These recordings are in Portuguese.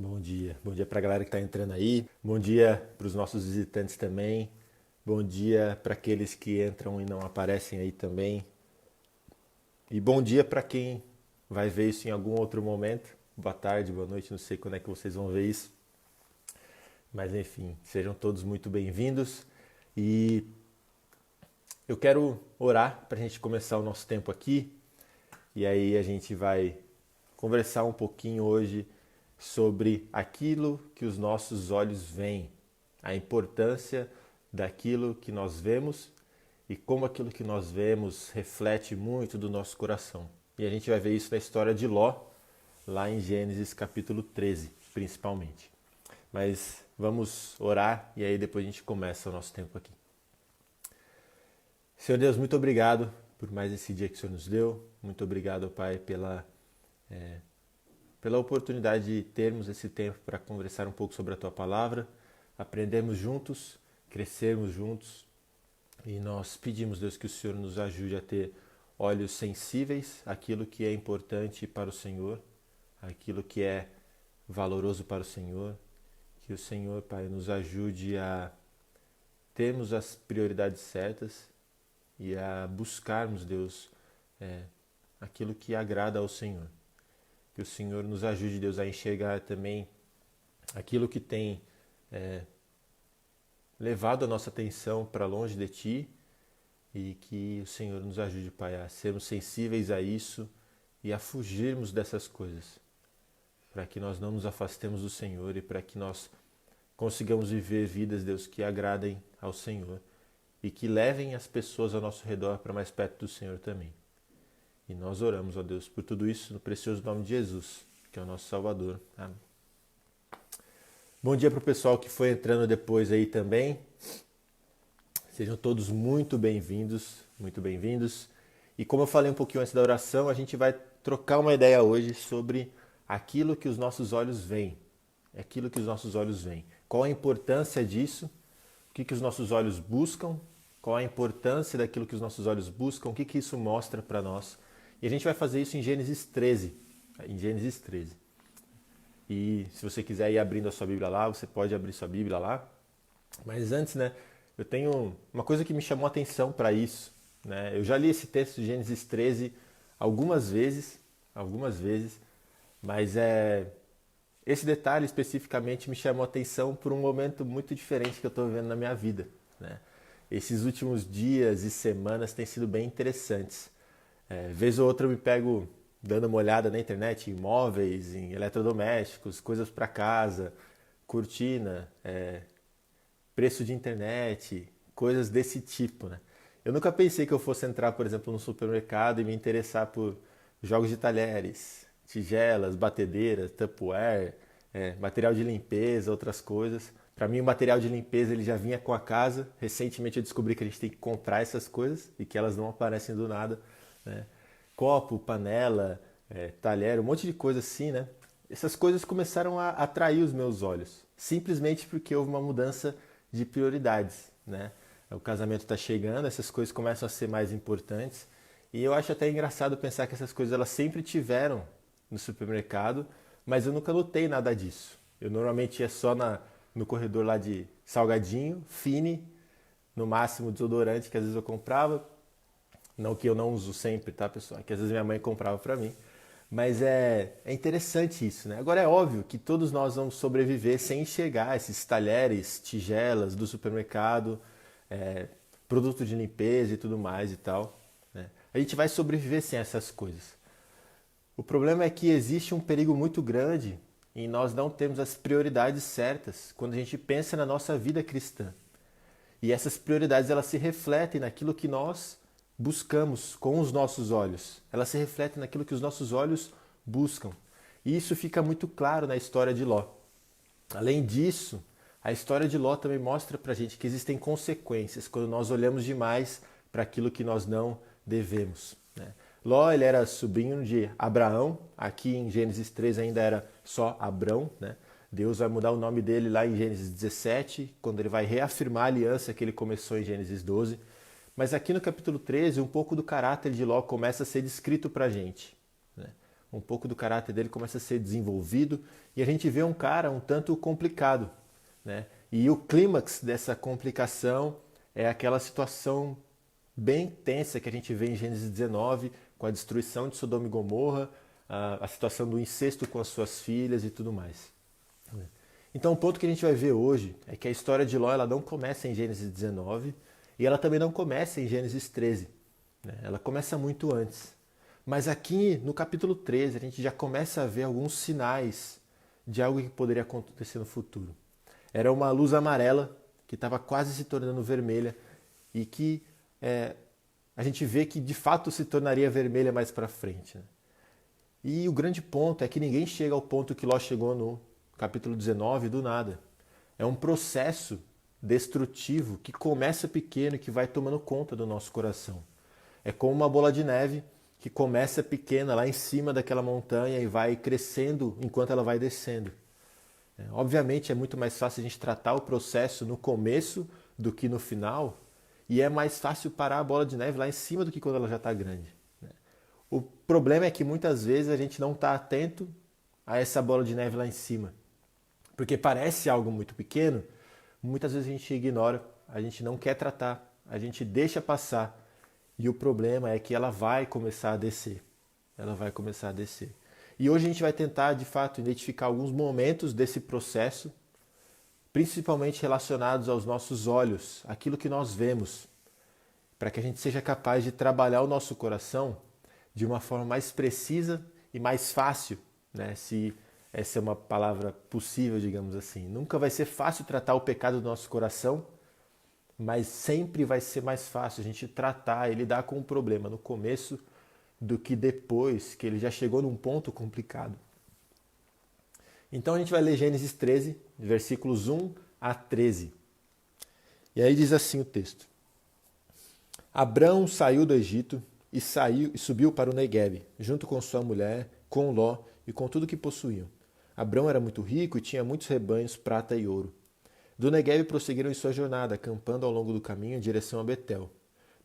Bom dia para a galera que está entrando aí. Bom dia para os nossos visitantes também. Bom dia para aqueles que entram e não aparecem aí também. E bom dia para quem vai ver isso em algum outro momento. Boa tarde, boa noite, não sei quando é que vocês vão ver isso. Mas enfim, sejam todos muito bem-vindos. E eu quero orar para a gente começar o nosso tempo aqui. E aí a gente vai conversar um pouquinho hoje sobre aquilo que os nossos olhos veem, a importância daquilo que nós vemos e como aquilo que nós vemos reflete muito do nosso coração. E a gente vai ver isso na história de Ló, lá em Gênesis capítulo 13, principalmente. Mas vamos orar e aí depois a gente começa o nosso tempo aqui. Senhor Deus, muito obrigado por mais esse dia que o Senhor nos deu. Muito obrigado, Pai, pela oportunidade de termos esse tempo para conversar um pouco sobre a Tua Palavra, aprendermos juntos, crescermos juntos. E nós pedimos, Deus, que o Senhor nos ajude a ter olhos sensíveis àquilo que é importante para o Senhor, aquilo que é valoroso para o Senhor. Que o Senhor, Pai, nos ajude a termos as prioridades certas e a buscarmos, Deus, aquilo que agrada ao Senhor. Que o Senhor nos ajude, Deus, a enxergar também aquilo que tem levado a nossa atenção para longe de Ti e que o Senhor nos ajude, Pai, a sermos sensíveis a isso e a fugirmos dessas coisas, para que nós não nos afastemos do Senhor e para que nós consigamos viver vidas, Deus, que agradem ao Senhor e que levem as pessoas ao nosso redor para mais perto do Senhor também. E nós oramos, ó Deus, por tudo isso no precioso nome de Jesus, que é o nosso Salvador. Amém. Bom dia para o pessoal que foi entrando depois aí também. Sejam todos muito bem-vindos, muito bem-vindos. E como eu falei um pouquinho antes da oração, a gente vai trocar uma ideia hoje sobre aquilo que os nossos olhos veem. Aquilo que os nossos olhos veem. Qual a importância disso? O que os nossos olhos buscam? Qual a importância daquilo que os nossos olhos buscam? O que isso mostra para nós? E a gente vai fazer isso em Gênesis 13. Em Gênesis 13. E se você quiser ir abrindo a sua Bíblia lá, você pode abrir sua Bíblia lá. Mas antes, eu tenho uma coisa que me chamou a atenção para isso. Eu já li esse texto de Gênesis 13 algumas vezes, mas esse detalhe especificamente me chamou a atenção por um momento muito diferente que eu estou vivendo na minha vida. Esses últimos dias e semanas têm sido bem interessantes. Vez ou outra eu me pego dando uma olhada na internet em móveis, em eletrodomésticos, coisas para casa, cortina, preço de internet, coisas desse tipo. Eu nunca pensei que eu fosse entrar, por exemplo, no supermercado e me interessar por jogos de talheres, tigelas, batedeiras, Tupperware, material de limpeza, outras coisas. Para mim, o material de limpeza ele já vinha com a casa. Recentemente eu descobri que a gente tem que comprar essas coisas e que elas não aparecem do nada. Copo, panela, talher, um monte de coisa assim, Essas coisas começaram a atrair os meus olhos, simplesmente porque houve uma mudança de prioridades, O casamento está chegando, essas coisas começam a ser mais importantes e eu acho até engraçado pensar que essas coisas elas sempre tiveram no supermercado, mas eu nunca notei nada disso. Eu normalmente ia só no corredor lá de salgadinho, Fini, no máximo desodorante que às vezes eu comprava. Não que eu não uso sempre, tá, pessoal? Que às vezes minha mãe comprava pra mim. Mas é interessante isso, Agora é óbvio que todos nós vamos sobreviver sem enxergar esses talheres, tigelas do supermercado, produto de limpeza e tudo mais e tal. A gente vai sobreviver sem essas coisas. O problema é que existe um perigo muito grande em nós não termos as prioridades certas quando a gente pensa na nossa vida cristã. E essas prioridades elas se refletem naquilo que nós buscamos com os nossos olhos. Elas se refletem naquilo que os nossos olhos buscam. E isso fica muito claro na história de Ló. Além disso, a história de Ló também mostra pra gente que existem consequências quando nós olhamos demais para aquilo que nós não devemos. Ló ele era sobrinho de Abraão, aqui em Gênesis 3 ainda era só Abrão. Deus vai mudar o nome dele lá em Gênesis 17, quando ele vai reafirmar a aliança que ele começou em Gênesis 12. Mas aqui no capítulo 13, um pouco do caráter de Ló começa a ser descrito para a gente. um pouco do caráter dele começa a ser desenvolvido e a gente vê um cara um tanto complicado, né? E o clímax dessa complicação é aquela situação bem tensa que a gente vê em Gênesis 19, com a destruição de Sodoma e Gomorra, a situação do incesto com as suas filhas e tudo mais. Então o ponto que a gente vai ver hoje é que a história de Ló ela não começa em Gênesis 19 e ela também não começa em Gênesis 13. Né? Ela começa muito antes. Mas aqui no capítulo 13 a gente já começa a ver alguns sinais de algo que poderia acontecer no futuro. Era uma luz amarela que estava quase se tornando vermelha e que a gente vê que de fato se tornaria vermelha mais para frente. Né? E o grande ponto é que ninguém chega ao ponto que Ló chegou no capítulo 19 do nada. É um processo destrutivo que começa pequeno e que vai tomando conta do nosso coração. É como uma bola de neve que começa pequena lá em cima daquela montanha e vai crescendo enquanto ela vai descendo. Obviamente é muito mais fácil a gente tratar o processo no começo do que no final, e é mais fácil parar a bola de neve lá em cima do que quando ela já está grande. O problema é que muitas vezes a gente não está atento a essa bola de neve lá em cima. Porque parece algo muito pequeno, muitas vezes a gente ignora, a gente não quer tratar, a gente deixa passar. E o problema é que ela vai começar a descer. Ela vai começar a descer. E hoje a gente vai tentar, de fato, identificar alguns momentos desse processo, principalmente relacionados aos nossos olhos, aquilo que nós vemos, para que a gente seja capaz de trabalhar o nosso coração de uma forma mais precisa e mais fácil, né? Se essa é uma palavra possível, digamos assim. Nunca vai ser fácil tratar o pecado do nosso coração, mas sempre vai ser mais fácil a gente tratar e lidar com o problema no começo do que depois que ele já chegou num ponto complicado. Então a gente vai ler Gênesis 13, versículos 1 a 13. E aí diz assim o texto. Abrão saiu do Egito e subiu para o Neguebe, junto com sua mulher, com Ló e com tudo que possuíam. Abrão era muito rico e tinha muitos rebanhos, prata e ouro. Do Neguebe prosseguiram em sua jornada, acampando ao longo do caminho em direção a Betel.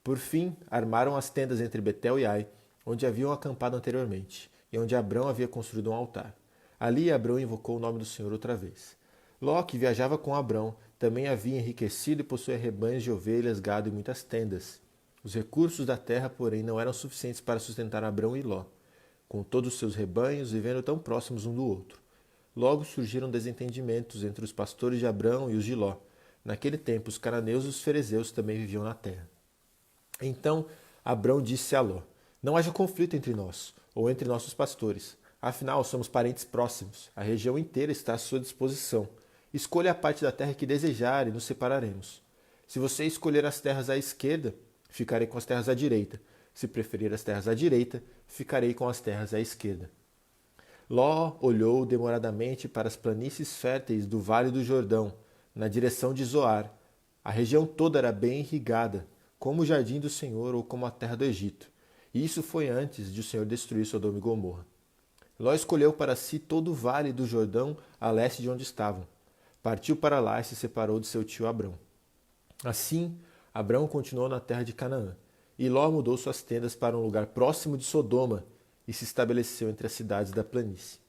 Por fim, armaram as tendas entre Betel e Ai, onde haviam acampado anteriormente, e onde Abrão havia construído um altar. Ali Abrão invocou o nome do Senhor outra vez. Ló, que viajava com Abrão, também havia enriquecido e possuía rebanhos de ovelhas, gado e muitas tendas. Os recursos da terra, porém, não eram suficientes para sustentar Abrão e Ló, com todos os seus rebanhos vivendo tão próximos um do outro. Logo surgiram desentendimentos entre os pastores de Abrão e os de Ló. Naquele tempo, os cananeus e os ferezeus também viviam na terra. Então Abrão disse a Ló: Não haja conflito entre nós, ou entre nossos pastores. Afinal, somos parentes próximos. A região inteira está à sua disposição. Escolha a parte da terra que desejar e nos separaremos. Se você escolher as terras à esquerda, ficarei com as terras à direita. Se preferir as terras à direita, ficarei com as terras à esquerda. Ló olhou demoradamente para as planícies férteis do Vale do Jordão, na direção de Zoar. A região toda era bem irrigada, como o jardim do Senhor ou como a terra do Egito. E isso foi antes de o Senhor destruir Sodoma e Gomorra. Ló escolheu para si todo o Vale do Jordão a leste de onde estavam. Partiu para lá e se separou de seu tio Abrão. Assim, Abrão continuou na terra de Canaã, e Ló mudou suas tendas para um lugar próximo de Sodoma, e se estabeleceu entre as cidades da planície.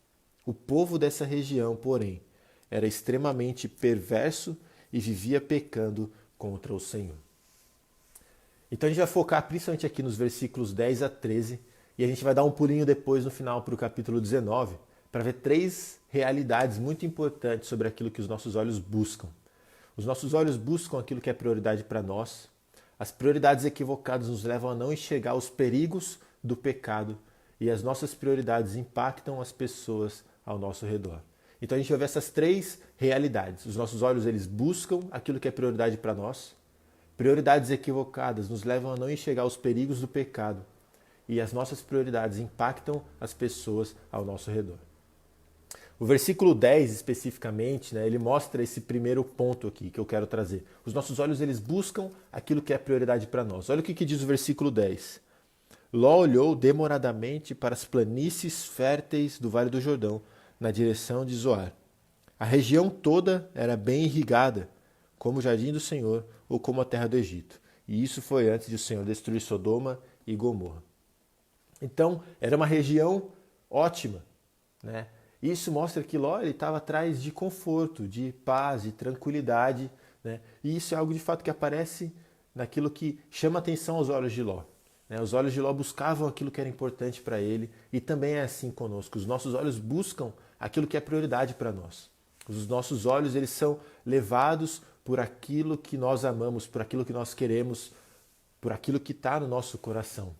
O povo dessa região, porém, era extremamente perverso e vivia pecando contra o Senhor. Então a gente vai focar principalmente aqui nos versículos 10 a 13 e a gente vai dar um pulinho depois no final para o capítulo 19 para ver 3 realidades muito importantes sobre aquilo que os nossos olhos buscam. Os nossos olhos buscam aquilo que é prioridade para nós. As prioridades equivocadas nos levam a não enxergar os perigos do pecado e as nossas prioridades impactam as pessoas ao nosso redor. Então a gente vai ver essas 3 realidades. Os nossos olhos eles buscam aquilo que é prioridade para nós. Prioridades equivocadas nos levam a não enxergar os perigos do pecado. E as nossas prioridades impactam as pessoas ao nosso redor. O versículo 10 especificamente, ele mostra esse primeiro ponto aqui que eu quero trazer. Os nossos olhos eles buscam aquilo que é prioridade para nós. Olha o que diz o versículo 10. Ló olhou demoradamente para as planícies férteis do Vale do Jordão, na direção de Zoar. A região toda era bem irrigada, como o jardim do Senhor ou como a terra do Egito. E isso foi antes de o Senhor destruir Sodoma e Gomorra. Então, era uma região ótima, né? Isso mostra que Ló estava atrás de conforto, de paz, de tranquilidade, né? E isso é algo de fato que aparece naquilo que chama atenção aos olhos de Ló, né? Os olhos de Ló buscavam aquilo que era importante para ele e também é assim conosco. Os nossos olhos buscam aquilo que é prioridade para nós. Os nossos olhos eles são levados por aquilo que nós amamos, por aquilo que nós queremos, por aquilo que está no nosso coração.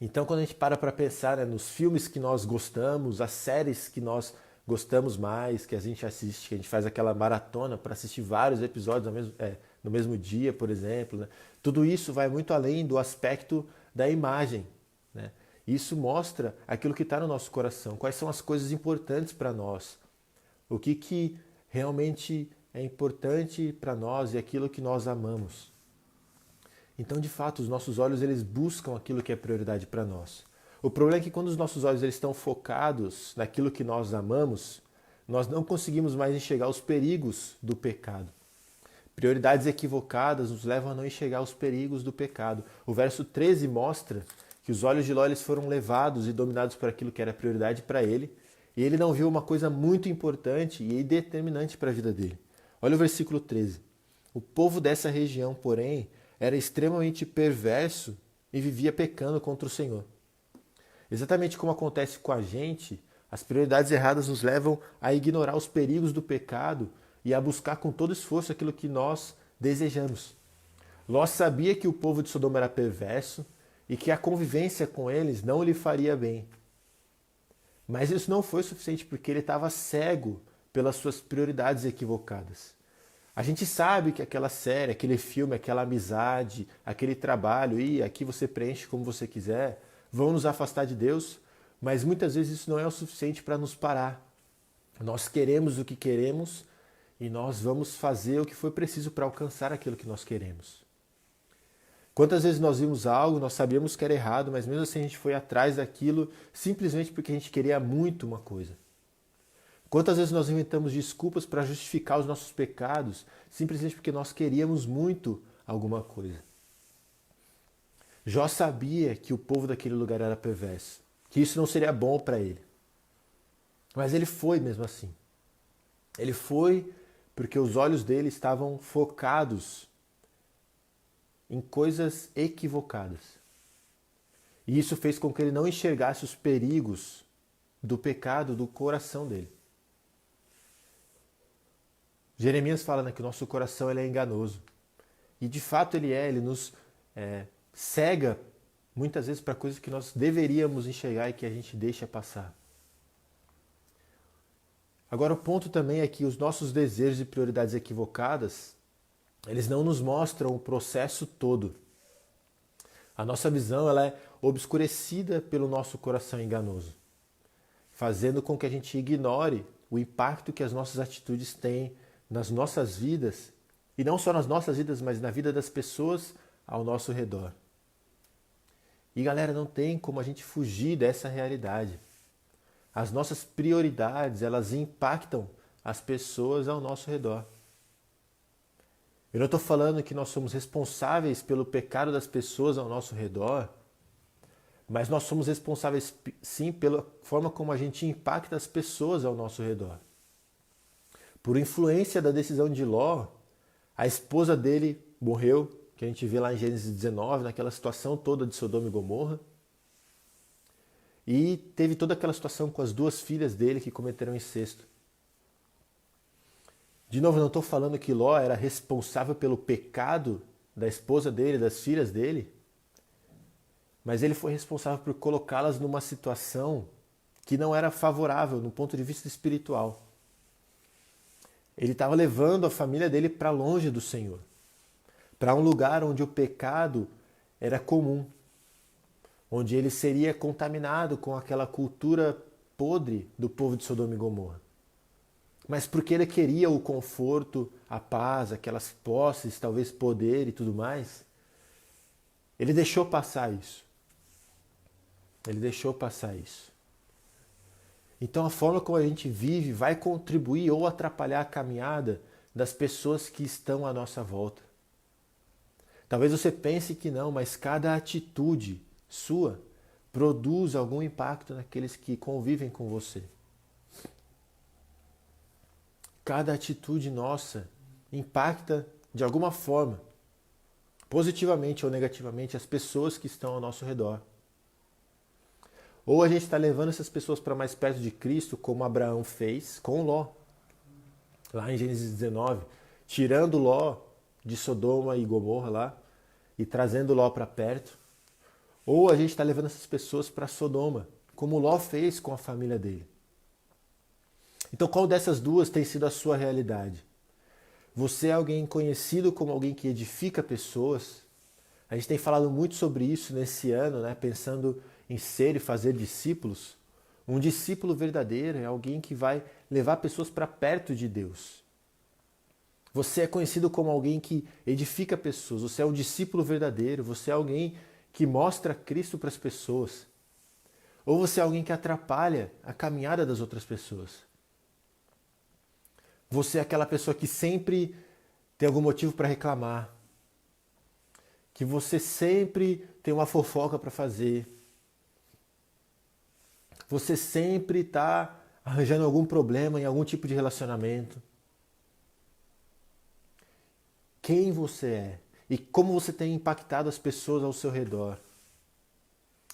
Então, quando a gente para pensar, né, nos filmes que nós gostamos, as séries que nós gostamos mais, que a gente assiste, que a gente faz aquela maratona para assistir vários episódios no mesmo dia, por exemplo, né? Tudo isso vai muito além do aspecto da imagem, né? Isso mostra aquilo que está no nosso coração, quais são as coisas importantes para nós, o que realmente é importante para nós e aquilo que nós amamos. Então, de fato, os nossos olhos eles buscam aquilo que é prioridade para nós. O problema é que quando os nossos olhos eles estão focados naquilo que nós amamos, nós não conseguimos mais enxergar os perigos do pecado. Prioridades equivocadas nos levam a não enxergar os perigos do pecado. O verso 13 mostra que os olhos de Ló eles foram levados e dominados por aquilo que era prioridade para ele, e ele não viu uma coisa muito importante e determinante para a vida dele. Olha o versículo 13. O povo dessa região, porém, era extremamente perverso e vivia pecando contra o Senhor. Exatamente como acontece com a gente, as prioridades erradas nos levam a ignorar os perigos do pecado e a buscar com todo esforço aquilo que nós desejamos. Ló sabia que o povo de Sodoma era perverso e que a convivência com eles não lhe faria bem. Mas isso não foi suficiente porque ele estava cego pelas suas prioridades equivocadas. A gente sabe que aquela série, aquele filme, aquela amizade, aquele trabalho, e aqui você preenche como você quiser, vão nos afastar de Deus, mas muitas vezes isso não é o suficiente para nos parar. Nós queremos o que queremos e nós vamos fazer o que foi preciso para alcançar aquilo que nós queremos. Quantas vezes nós vimos algo, nós sabíamos que era errado, mas mesmo assim a gente foi atrás daquilo simplesmente porque a gente queria muito uma coisa. Quantas vezes nós inventamos desculpas para justificar os nossos pecados simplesmente porque nós queríamos muito alguma coisa. Jó sabia que o povo daquele lugar era perverso, que isso não seria bom para ele. Mas ele foi mesmo assim. Ele foi porque os olhos dele estavam focados em coisas equivocadas. E isso fez com que ele não enxergasse os perigos do pecado do coração dele. Jeremias fala, né, que o nosso coração ele é enganoso. E de fato ele nos cega muitas vezes para coisas que nós deveríamos enxergar e que a gente deixa passar. Agora o ponto também é que os nossos desejos e prioridades equivocadas, eles não nos mostram o processo todo. A nossa visão ela é obscurecida pelo nosso coração enganoso, fazendo com que a gente ignore o impacto que as nossas atitudes têm nas nossas vidas, e não só nas nossas vidas, mas na vida das pessoas ao nosso redor. E galera, não tem como a gente fugir dessa realidade. As nossas prioridades, elas impactam as pessoas ao nosso redor. Eu não estou falando que nós somos responsáveis pelo pecado das pessoas ao nosso redor, mas nós somos responsáveis sim pela forma como a gente impacta as pessoas ao nosso redor. Por influência da decisão de Ló, a esposa dele morreu, que a gente vê lá em Gênesis 19, naquela situação toda de Sodoma e Gomorra. E teve toda aquela situação com as duas filhas dele que cometeram incesto. De novo, não estou falando que Ló era responsável pelo pecado da esposa dele, das filhas dele, mas ele foi responsável por colocá-las numa situação que não era favorável no ponto de vista espiritual. Ele estava levando a família dele para longe do Senhor, para um lugar onde o pecado era comum, onde ele seria contaminado com aquela cultura podre do povo de Sodoma e Gomorra. Mas porque ele queria o conforto, a paz, aquelas posses, talvez poder e tudo mais, ele deixou passar isso. Ele deixou passar isso. Então a forma como a gente vive vai contribuir ou atrapalhar a caminhada das pessoas que estão à nossa volta. Talvez você pense que não, mas cada atitude sua produz algum impacto naqueles que convivem com você. Cada atitude nossa impacta de alguma forma, positivamente ou negativamente, as pessoas que estão ao nosso redor. Ou a gente está levando essas pessoas para mais perto de Cristo, como Abraão fez com Ló. Lá em Gênesis 19, tirando Ló de Sodoma e Gomorra lá e trazendo Ló para perto. Ou a gente está levando essas pessoas para Sodoma, como Ló fez com a família dele. Então, qual dessas duas tem sido a sua realidade? Você é alguém conhecido como alguém que edifica pessoas? A gente tem falado muito sobre isso nesse ano, né? Pensando em ser e fazer discípulos. Um discípulo verdadeiro é alguém que vai levar pessoas para perto de Deus. Você é conhecido como alguém que edifica pessoas. Você é um discípulo verdadeiro. Você é alguém que mostra Cristo para as pessoas. Ou você é alguém que atrapalha a caminhada das outras pessoas. Você é aquela pessoa que sempre tem algum motivo para reclamar. Que você sempre tem uma fofoca para fazer. Você sempre está arranjando algum problema em algum tipo de relacionamento. Quem você é e como você tem impactado as pessoas ao seu redor.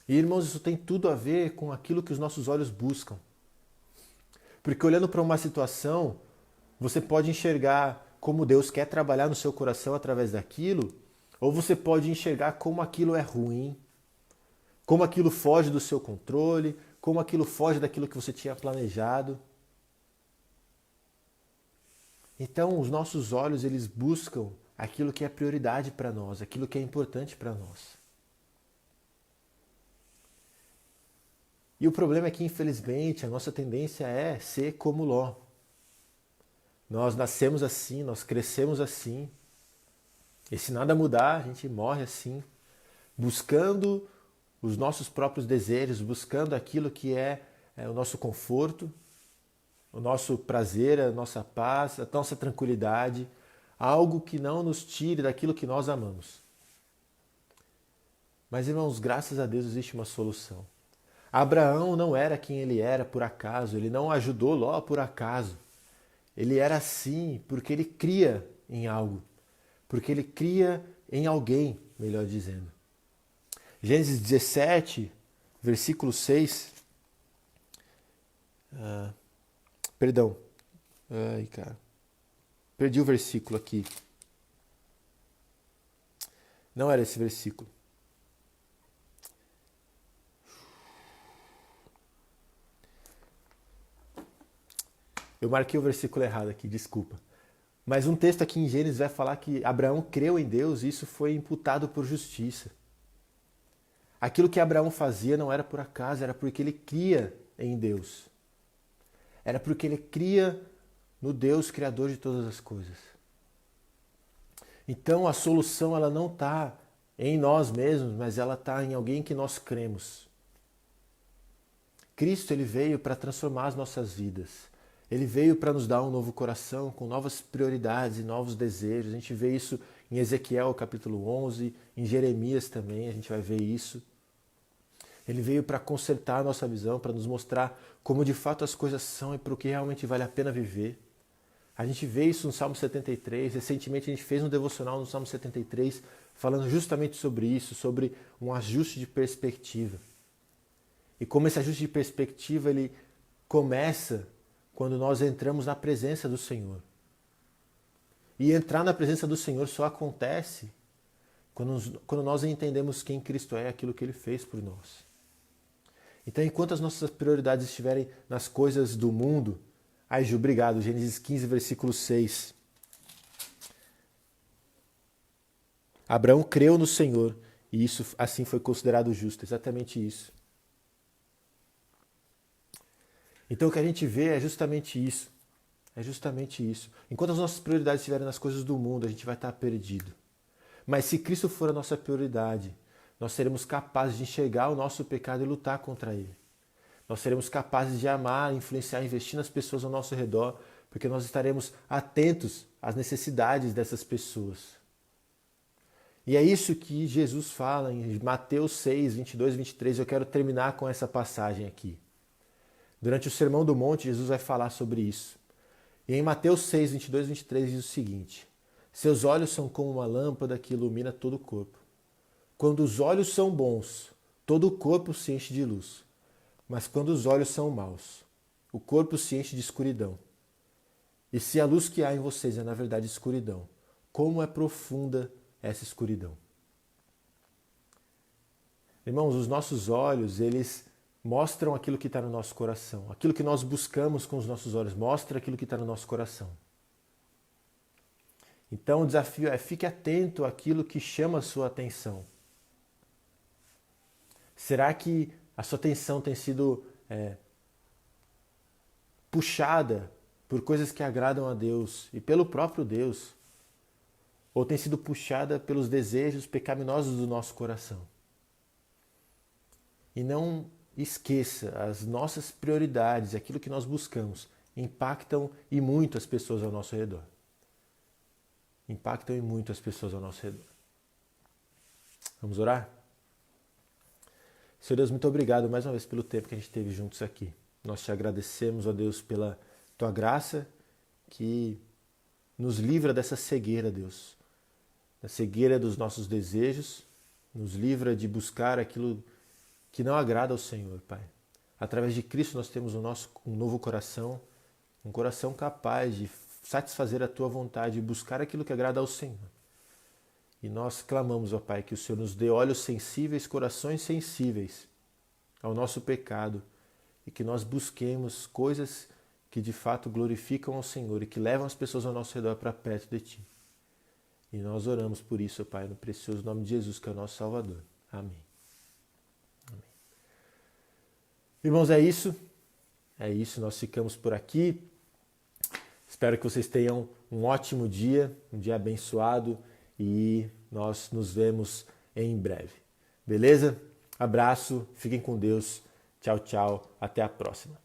E, irmãos, isso tem tudo a ver com aquilo que os nossos olhos buscam. Porque olhando para uma situação, você pode enxergar como Deus quer trabalhar no seu coração através daquilo, ou você pode enxergar como aquilo é ruim, como aquilo foge do seu controle, como aquilo foge daquilo que você tinha planejado. Então, os nossos olhos, eles buscam aquilo que é prioridade para nós, aquilo que é importante para nós. E o problema é que, infelizmente, a nossa tendência é ser como Ló. Nós nascemos assim, nós crescemos assim. E se nada mudar, a gente morre assim, buscando os nossos próprios desejos, buscando aquilo que é o nosso conforto, o nosso prazer, a nossa paz, a nossa tranquilidade, algo que não nos tire daquilo que nós amamos. Mas, irmãos, graças a Deus existe uma solução. Abraão não era quem ele era por acaso, ele não ajudou Ló por acaso. Ele era assim porque ele cria em algo, porque ele cria em alguém, melhor dizendo. Gênesis 17, versículo 6. Perdão. Ai, cara. Perdi o versículo aqui. Não era esse versículo. Eu marquei o versículo errado aqui, desculpa. Mas um texto aqui em Gênesis vai falar que Abraão creu em Deus e isso foi imputado por justiça. Aquilo que Abraão fazia não era por acaso, era porque ele cria em Deus. Era porque ele cria no Deus criador de todas as coisas. Então a solução ela não está em nós mesmos, mas ela está em alguém que nós cremos. Cristo ele veio para transformar as nossas vidas. Ele veio para nos dar um novo coração, com novas prioridades e novos desejos. A gente vê isso em Ezequiel capítulo 11, em Jeremias também a gente vai ver isso. Ele veio para consertar a nossa visão, para nos mostrar como de fato as coisas são e para o que realmente vale a pena viver. A gente vê isso no Salmo 73, recentemente a gente fez um devocional no Salmo 73 falando justamente sobre isso, sobre um ajuste de perspectiva. E como esse ajuste de perspectiva ele começa quando nós entramos na presença do Senhor. E entrar na presença do Senhor só acontece quando nós entendemos quem Cristo é, aquilo que Ele fez por nós. Então, enquanto as nossas prioridades estiverem nas coisas do mundo, ai Ju, obrigado, Gênesis 15, versículo 6. Abraão creu no Senhor e isso assim foi considerado justo, exatamente isso. Então o que a gente vê é justamente isso. É justamente isso. Enquanto as nossas prioridades estiverem nas coisas do mundo, a gente vai estar perdido. Mas se Cristo for a nossa prioridade, nós seremos capazes de enxergar o nosso pecado e lutar contra ele. Nós seremos capazes de amar, influenciar, investir nas pessoas ao nosso redor, porque nós estaremos atentos às necessidades dessas pessoas. E é isso que Jesus fala em Mateus 6, 22 e 23. Eu quero terminar com essa passagem aqui. Durante o Sermão do Monte, Jesus vai falar sobre isso. E em Mateus 6, 22 e 23 diz o seguinte: seus olhos são como uma lâmpada que ilumina todo o corpo. Quando os olhos são bons, todo o corpo se enche de luz. Mas quando os olhos são maus, o corpo se enche de escuridão. E se a luz que há em vocês é na verdade escuridão, como é profunda essa escuridão? Irmãos, os nossos olhos, eles mostram aquilo que está no nosso coração. Aquilo que nós buscamos com os nossos olhos mostra aquilo que está no nosso coração. Então o desafio é: fique atento àquilo que chama a sua atenção. Será que a sua atenção tem sido puxada por coisas que agradam a Deus e pelo próprio Deus? Ou tem sido puxada pelos desejos pecaminosos do nosso coração? E não esqueça, as nossas prioridades, aquilo que nós buscamos, impactam e muito as pessoas ao nosso redor. Impactam e muito as pessoas ao nosso redor. Vamos orar? Senhor Deus, muito obrigado mais uma vez pelo tempo que a gente teve juntos aqui. Nós te agradecemos, ó Deus, pela tua graça que nos livra dessa cegueira, Deus. Da cegueira dos nossos desejos, nos livra de buscar aquilo que não agrada ao Senhor, Pai. Através de Cristo nós temos um novo coração, um coração capaz de satisfazer a Tua vontade e buscar aquilo que agrada ao Senhor. E nós clamamos, ó Pai, que o Senhor nos dê olhos sensíveis, corações sensíveis ao nosso pecado e que nós busquemos coisas que de fato glorificam ao Senhor e que levam as pessoas ao nosso redor para perto de Ti. E nós oramos por isso, ó Pai, no precioso nome de Jesus, que é o nosso Salvador. Amém. Irmãos, é isso, nós ficamos por aqui. Espero que vocês tenham um ótimo dia, um dia abençoado e nós nos vemos em breve. Beleza? Abraço, fiquem com Deus, tchau, tchau, até a próxima.